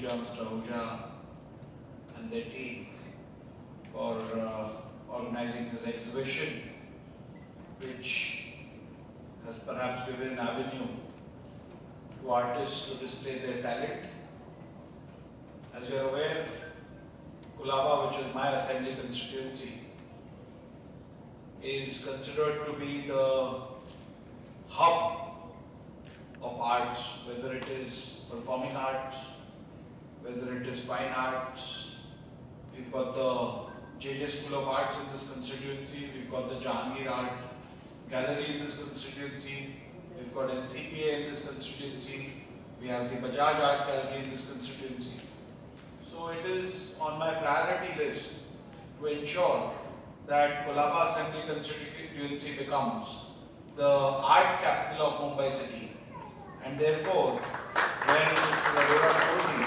Ahuja, Mr. Ahuja and their team for organizing this exhibition, which has perhaps given an avenue to artists to display their talent. As you are aware, Colaba, which is my assembly constituency, is considered to be the hub of arts, whether it is performing arts, whether it is fine arts. We've got the JJ School of Arts in this constituency, we've got the Jahangir Art Gallery in this constituency, we've got NCPA in this constituency, we have the Bajaj Art Gallery in this constituency. So it is on my priority list to ensure that Colaba Assembly constituency becomes the art capital of Mumbai city. And therefore, when Mr. Arora told me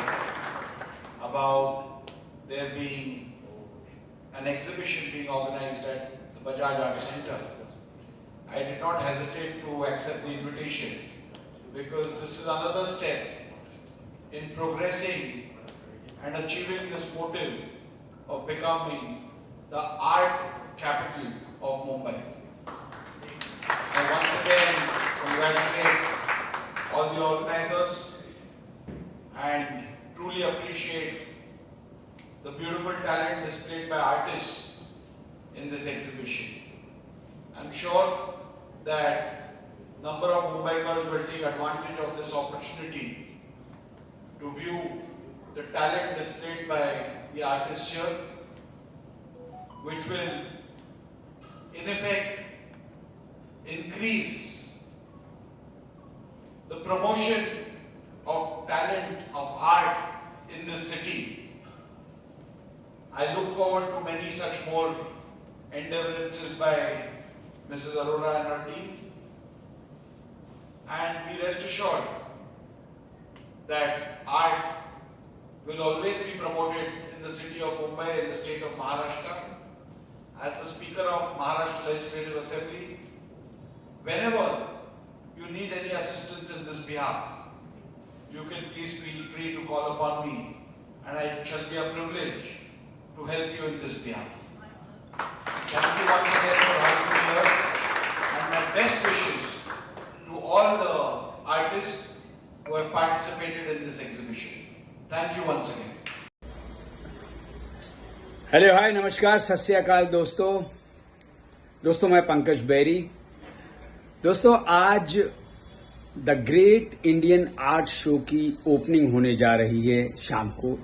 about there being an exhibition being organized at the Bajaj Art Center, I did not hesitate to accept the invitation, because this is another step in progressing and achieving this motive of becoming the art capital of Mumbai. I once again congratulate all the organizers and truly appreciate the beautiful talent displayed by artists in this exhibition. I'm sure that number of Mumbaikars will take advantage of this opportunity to view the talent displayed by the artists here, which will in effect increase the promotion of talent, of art in this city. I look forward to many such more endeavorances by Mrs. Arora and her team, and be rest assured that art will always be promoted in the city of Mumbai, in the state of Maharashtra. As the Speaker of Maharashtra Legislative Assembly, whenever you need any assistance in this behalf, you can please feel free to call upon me, and it shall be a privilege to help you in this behalf. Thank you once again for having me here, and my best wishes to all the artists who have participated in this exhibition. Thank you once again. Hello hi नमस्कार सत श्री अकाल दोस्तों मैं Pankaj berry. दोस्तों आज the great Indian art show की opening होने जा रही है शाम को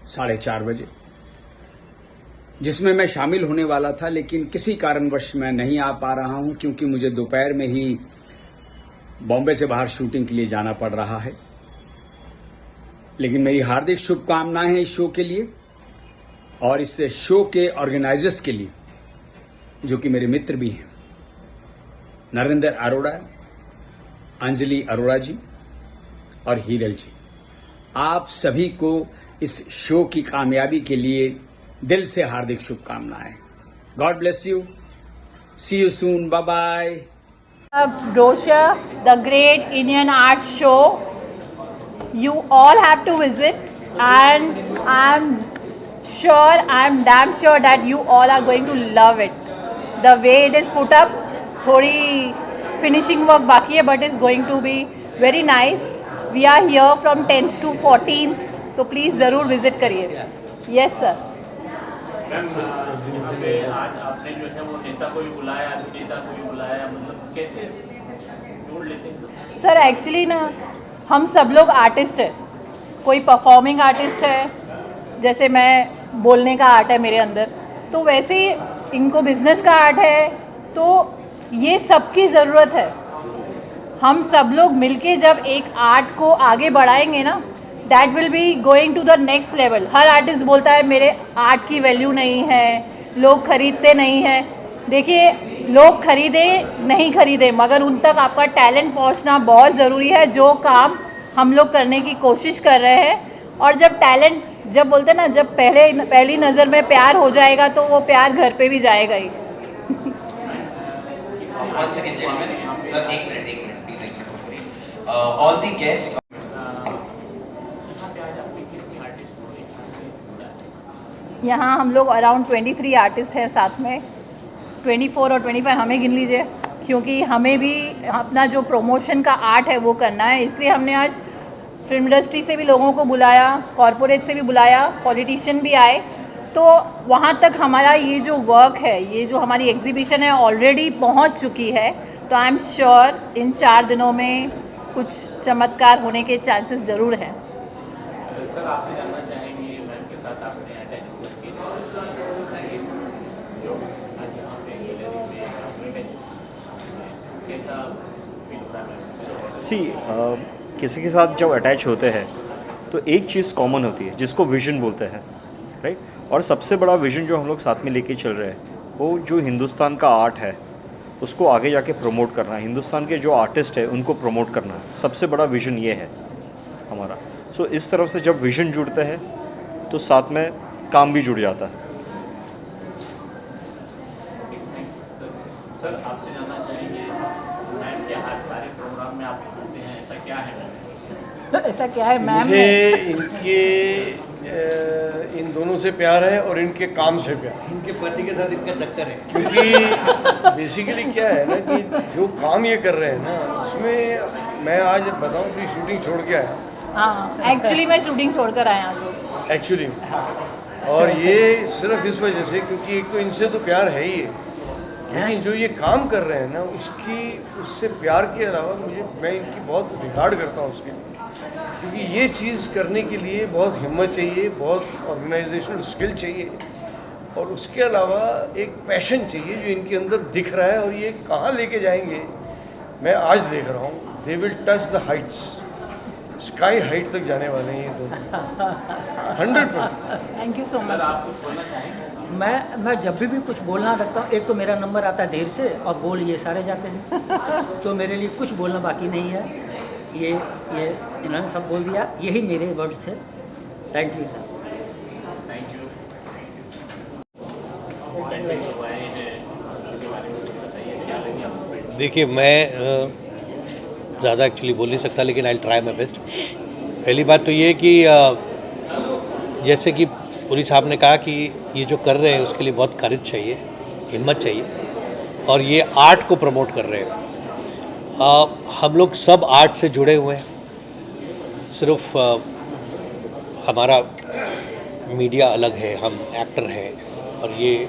4:30 बजे, जिसमें मैं शामिल होने वाला था, लेकिन किसी कारणवश मैं नहीं आ पा रहा हूं, क्योंकि मुझे दोपहर में ही बॉम्बे से बाहर शूटिंग के लिए जाना पड़ रहा है। लेकिन मेरी हार्दिक शुभकामनाएं हैं इस शो के लिए और इस शो के ऑर्गेनाइजर्स के लिए, जो कि मेरे मित्र भी हैं, नरेंद्र अरोड़ा, अंजलि अरोड़ा जी और हीरल जी। आप सभी को इस शो की कामयाबी के लिए दिल से हार्दिक शुभकामनाएं। God bless you, see you soon, bye bye. Brochure, the Great Indian Art Show. You all have to visit, and I'm damn sure that you all are going to love it. The way it is put up, थोड़ी finishing work बाकी है, but it's going to be very nice. We are here from 10th to 14th, तो please ज़रूर visit करिए। Yes sir. Ma'am यहाँ पे आज आपने जो है वो नेता को भी बुलाया, अभिनेता को भी बुलाया, मतलब कैसे जोड़ लेते हैं? सर एक्चुअली ना हम सब लोग आर्टिस्ट हैं, कोई परफॉर्मिंग आर्टिस्ट है, जैसे मैं बोलने का आर्ट है मेरे अंदर, तो वैसे ही इनको बिजनेस का आर्ट है, तो ये सबकी ज़रूरत है। हम सब लोग मिलके जब एक आर्ट को आगे बढ़ाएंगे ना, that will be going to the next level. हर आर्टिस्ट बोलता है मेरे आर्ट की वैल्यू नहीं है, लोग खरीदते नहीं हैं। देखिए, लोग खरीदे नहीं खरीदे, मगर उन तक आपका टैलेंट पहुंचना बहुत ज़रूरी है, जो काम हम लोग करने की कोशिश कर रहे हैं। और जब टैलेंट, जब बोलते हैं ना, जब पहली नज़र में प्यार हो जाएगा तो वो प्यार घर पे भी जाएगा ही। Once again, gentlemen, sir, एक minute, please, all the guests. यहाँ पे आज आपने कितनी यहाँ हम लोग अराउंड 23 आर्टिस्ट हैं साथ में, 24 और 25 हमें गिन लीजिए, क्योंकि हमें भी अपना जो प्रमोशन का आर्ट है वो करना है। इसलिए हमने आज फिल्म इंडस्ट्री से भी लोगों को बुलाया, कॉरपोरेट से भी बुलाया, पॉलिटिशियन भी आए। तो वहाँ तक हमारा ये जो वर्क है, ये जो हमारी एग्जीबिशन है ऑलरेडी पहुँच चुकी है। तो आई एम श्योर इन 4 दिनों में कुछ चमत्कार होने के चांसेस ज़रूर हैं। सर आपसे जानना चाहेंगे मैम के साथ आपने अटैच करके जो आज यहाँ पे गैलरी में आपने कैसा फील हो रहा है? सी किसी के साथ जब अटैच होते हैं तो एक चीज़ कॉमन होती है जिसको विजन बोलते हैं, राइट। और सबसे बड़ा विजन जो हम लोग साथ में लेके चल रहे हैं वो जो हिंदुस्तान का आर्ट है उसको आगे जाके प्रमोट करना है, हिंदुस्तान के जो आर्टिस्ट है उनको प्रमोट करना है। सबसे बड़ा विजन ये है हमारा। सो इस तरफ से जब विजन जुड़ते हैं तो साथ में काम भी जुड़ जाता है। सर आपसे जानना चाहेंगे मैम के आज सारे प्रोग्राम में आप होते हैं, ऐसा क्या है मैम? ऐसा क्या है मैम? मुझे इनके इन दोनों से प्यार है और इनके काम से प्यार। इनके पति के साथ इनका चक्कर है। क्योंकि बेसिकली क्या है ना कि जो काम ये कर रहे हैं ना उसमें मैं आज बताऊं कि शूटिंग छोड़ के आया। हाँ, एक्चुअली मैं शूटिंग छोड़कर आया हूँ एक्चुअली, और ये सिर्फ इस वजह से क्योंकि एक तो इनसे तो प्यार है ही है, लेकिन जो ये काम कर रहे हैं ना उससे प्यार के अलावा मैं इनकी बहुत रिगार्ड करता हूँ उसके लिए। क्योंकि ये चीज़ करने के लिए बहुत हिम्मत चाहिए, बहुत ऑर्गेनाइजेशनल स्किल चाहिए, और उसके अलावा एक पैशन चाहिए जो इनके अंदर दिख रहा है। और ये कहाँ लेके जाएंगे मैं आज देख रहा हूँ। They will touch the Heights, sky height तक जाने वाले हैं ये दोनों 100%। Thank you so sir much. आप कुछ बोलना चाहेंगे? मैं जब भी कुछ बोलना रखता हूँ, एक तो मेरा नंबर आता है देर से और बोल ये सारे जाते हैं तो मेरे लिए कुछ बोलना बाकी नहीं है। ये इन्होंने सब बोल दिया, यही मेरे वर्ड्स थे। Thank you sir. Thank you. Painting करवाए हैं, उसके बारे में कुछ बताइए, क्या लगी आपको? देखिए मैं ज़्यादा एक्चुअली बोल नहीं सकता, लेकिन आई ट्राई माई बेस्ट। पहली बात तो ये कि जैसे कि पुरी साहब ने कहा कि ये जो कर रहे हैं उसके लिए बहुत करेज चाहिए, हिम्मत चाहिए, और ये आर्ट को प्रमोट कर रहे हैं। हम लोग सब आर्ट से जुड़े हुए हैं, सिर्फ हमारा मीडिया अलग है, हम एक्टर हैं, और ये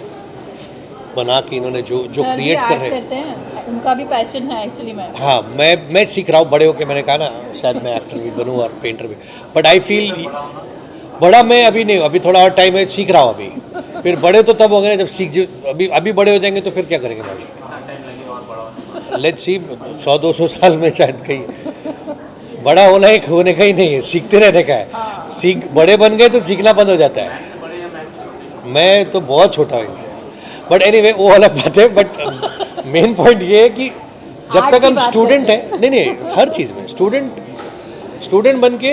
बना के इन्होंने जो क्रिएट कर रहे हैं उनका भी पैशन है एक्चुअली में। हाँ, मैं सीख रहा हूँ बड़े होके। मैंने कहा ना शायद मैं एक्टर भी बनूँ और पेंटर भी, बट आई फील बड़ा मैं अभी नहीं हूँ, अभी थोड़ा और टाइम है, सीख रहा हूँ अभी। फिर बड़े तो तब हो गए जब अभी बड़े हो जाएंगे तो फिर क्या करेंगे भाई? लेट्स सी, 100-200 साल में शायद कहीं बड़ा होने का ही नहीं है, सीखते रहने का है। बड़े बन गए तो सीखना बंद हो जाता है। मैं तो बहुत छोटा हूँ इनसे, बट एनीवे वो अलग बात है। बट मेन पॉइंट ये है कि जब तक हम स्टूडेंट हैं, नहीं हर चीज़ में स्टूडेंट बन के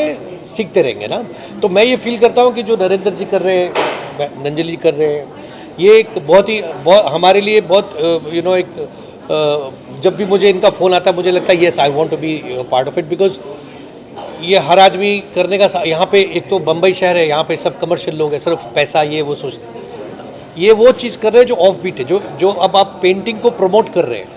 सीखते रहेंगे ना। तो मैं ये फील करता हूँ कि जो नरेंद्र जी कर रहे हैं, नंजल जी कर रहे हैं, ये एक बहुत हमारे लिए बहुत एक जब भी मुझे इनका फ़ोन आता है मुझे लगता है yes I want to be part of it, because ये हर आदमी करने का यहाँ पे एक तो बम्बई शहर है, यहाँ पे सब कमर्शियल लोग हैं, सिर्फ पैसा ये वो सोचते हैं। ये वो चीज़ कर रहे हैं जो ऑफ बीट है, जो अब आप पेंटिंग को प्रमोट कर रहे हैं।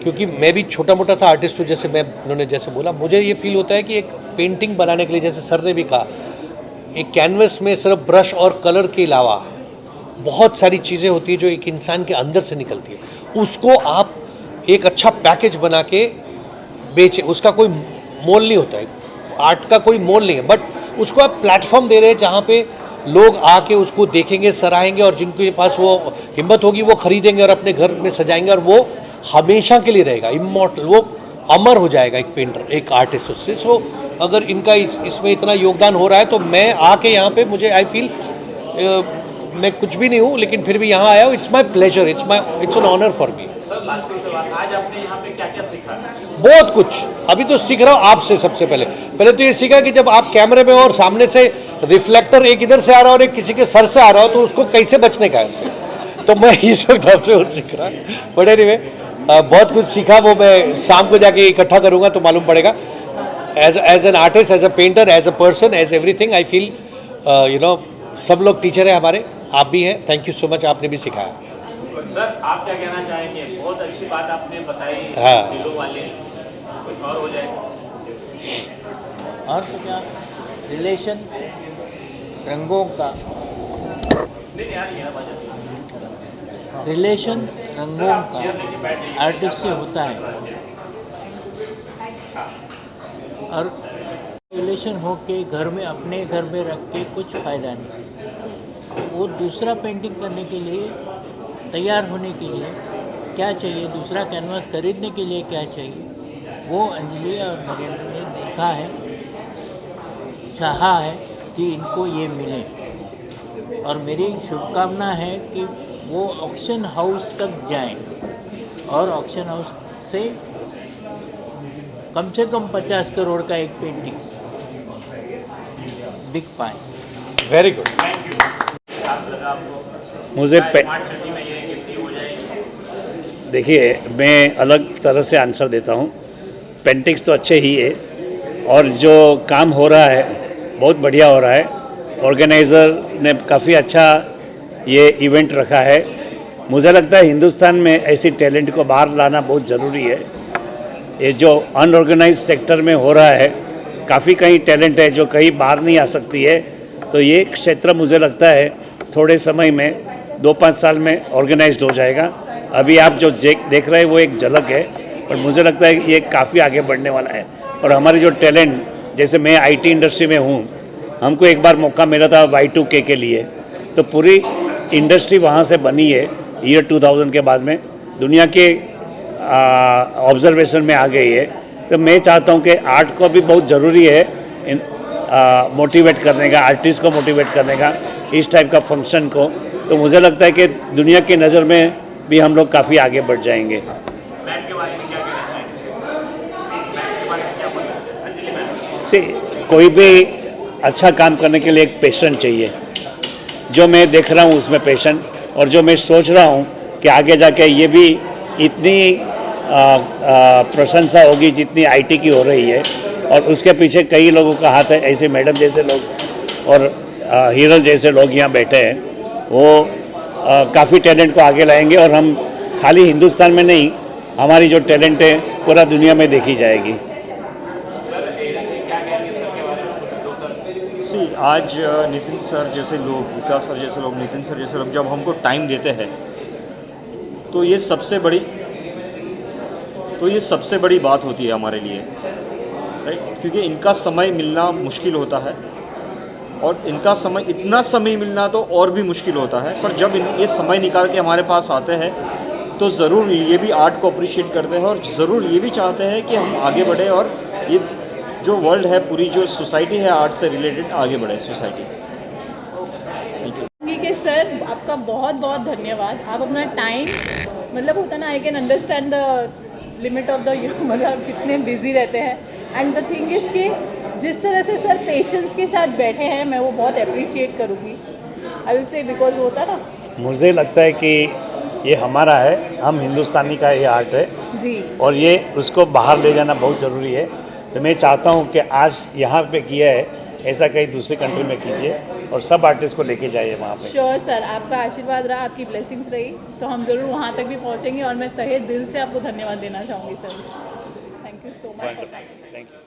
क्योंकि मैं भी छोटा मोटा सा आर्टिस्ट हूँ, जैसे उन्होंने जैसे बोला, मुझे ये फील होता है कि एक पेंटिंग बनाने के लिए, जैसे सर ने भी कहा, एक कैनवस में सिर्फ ब्रश और कलर के अलावा बहुत सारी चीज़ें होती है जो एक इंसान के अंदर से निकलती है। उसको आप एक अच्छा पैकेज बना के बेचे, उसका कोई मोल नहीं होता है, आर्ट का कोई मोल नहीं है, बट उसको आप प्लेटफॉर्म दे रहे हैं जहाँ पे लोग आके उसको देखेंगे, सराहेंगे, और जिनके पास वो हिम्मत होगी वो खरीदेंगे और अपने घर में सजाएंगे, और वो हमेशा के लिए रहेगा, इमॉर्टल, वो अमर हो जाएगा एक पेंटर, एक आर्टिस्ट उससे। सो अगर इनका इसमें इतना योगदान हो रहा है तो मैं आके यहाँ पे मुझे आई फील मैं कुछ भी नहीं हूँ, लेकिन फिर भी यहाँ आया हूँ। It's my pleasure, it's an honour for me. Sir last सवाल, आज आपने यहाँ पे क्या क्या सीखा? बहुत कुछ अभी तो सीख रहा हूँ आपसे। सबसे पहले तो ये सीखा कि जब आप कैमरे में और सामने से रिफ्लेक्टर एक इधर से आ रहा हो और एक किसी के सर से आ रहा हो तो उसको कैसे बचने का है, तो मैं इस वक्त आपसे और सीख रहा हूँ। बट एनीवे बहुत कुछ सीखा, वो मैं शाम को जाके इकट्ठा करूँगा तो मालूम पड़ेगा। As an artist, as a painter, as a person, as everything, I feel सब लोग टीचर हैं हमारे, आप भी हैं, थैंक यू सो मच, आपने भी सिखाया। सर आप क्या कहना चाहेंगे? बहुत अच्छी बात आपने बताई, हाँ। दिलों वाले, कुछ और हो जाए। और तो क्या, रिलेशन रंगों का, नहीं यार ये रिलेशन रंगों का आर्टिस्ट से होता है, और रिलेशन हो के घर में, अपने घर में रख के कुछ फ़ायदा नहीं। वो दूसरा पेंटिंग करने के लिए, तैयार होने के लिए क्या चाहिए, दूसरा कैनवास खरीदने के लिए क्या चाहिए, वो अंजलि और नरेंद्र ने देखा है, चाहा है कि इनको ये मिले। और मेरी शुभकामना है कि वो ऑक्शन हाउस तक जाएं और ऑक्शन हाउस से कम 50 करोड़ का एक पेंटिंग बिक पाए। Very good. मुझे देखिए, मैं अलग तरह से आंसर देता हूँ। पेंटिंग्स तो अच्छे ही है और जो काम हो रहा है बहुत बढ़िया हो रहा है। ऑर्गेनाइज़र ने काफ़ी अच्छा ये इवेंट रखा है। मुझे लगता है हिंदुस्तान में ऐसी टैलेंट को बाहर लाना बहुत ज़रूरी है। ये जो अनऑर्गेनाइज सेक्टर में हो रहा है, काफ़ी कहीं टैलेंट है जो कहीं बाहर नहीं आ सकती है, तो ये क्षेत्र मुझे लगता है थोड़े समय में 2-5 साल में ऑर्गेनाइज्ड हो जाएगा। अभी आप जो देख रहे हैं वो एक झलक है, पर मुझे लगता है कि ये काफ़ी आगे बढ़ने वाला है। और हमारे जो टैलेंट, जैसे मैं आईटी इंडस्ट्री में हूँ, हमको एक बार मौका मिला था Y2K के लिए, तो पूरी इंडस्ट्री वहाँ से बनी है ईयर 2000 के बाद में, दुनिया के ऑब्जर्वेशन में आ गई है। तो मैं चाहता हूँ कि आर्ट को भी बहुत ज़रूरी है मोटिवेट करने का, आर्टिस्ट को मोटिवेट करने का, इस टाइप का फंक्शन को। तो मुझे लगता है कि दुनिया की नज़र में भी हम लोग काफ़ी आगे बढ़ जाएंगे। से कोई भी अच्छा काम करने के लिए एक पैशन चाहिए, जो मैं देख रहा हूँ उसमें पैशन, और जो मैं सोच रहा हूँ कि आगे जाके ये भी इतनी प्रशंसा होगी जितनी आईटी की हो रही है, और उसके पीछे कई लोगों का हाथ है। ऐसे मैडम जैसे लोग और हीरल जैसे लोग यहाँ बैठे हैं, वो काफ़ी टैलेंट को आगे लाएंगे, और हम खाली हिंदुस्तान में नहीं, हमारी जो टैलेंट है पूरा दुनिया में देखी जाएगी। आज नितिन सर जैसे लोग, विकास सर जैसे लोग, नितिन सर जैसे लोग जब हमको टाइम देते हैं, तो ये सबसे बड़ी बात होती है हमारे लिए, राइट? क्योंकि इनका समय मिलना मुश्किल होता है, और इनका समय, इतना समय मिलना तो और भी मुश्किल होता है। पर जब ये समय निकाल के हमारे पास आते हैं, तो ज़रूर ये भी आर्ट को अप्रिशिएट करते हैं, और ज़रूर ये भी चाहते हैं कि हम आगे बढ़े, और ये जो वर्ल्ड है, पूरी जो सोसाइटी है आर्ट से रिलेटेड, आगे बढ़े सोसाइटी। कि सर आपका बहुत बहुत धन्यवाद। आप अपना टाइम, मतलब होता ना, I can understand the limit of the, मतलब कितने बिजी रहते हैं। एंड द थिंग इज़ कि जिस तरह से सर पेशेंस के साथ बैठे हैं, मैं वो बहुत अप्रिशिएट करूँगी, आई विल से, बिकॉज होता ना, मुझे लगता है कि ये हमारा है, हम हिंदुस्तानी का ये आर्ट है जी, और ये उसको बाहर ले जाना बहुत ज़रूरी है। तो मैं चाहता हूँ कि आज यहाँ पे किया है, ऐसा कहीं दूसरी कंट्री में कीजिए, और सब आर्टिस्ट को लेके जाइए वहाँ पे। श्योर सर, आपका आशीर्वाद रहा, आपकी ब्लेसिंग्स रही, तो हम जरूर वहाँ तक भी पहुँचेंगे, और मैं तहे दिल से आपको धन्यवाद देना चाहूँगी sir. Thank you so much. Thank you.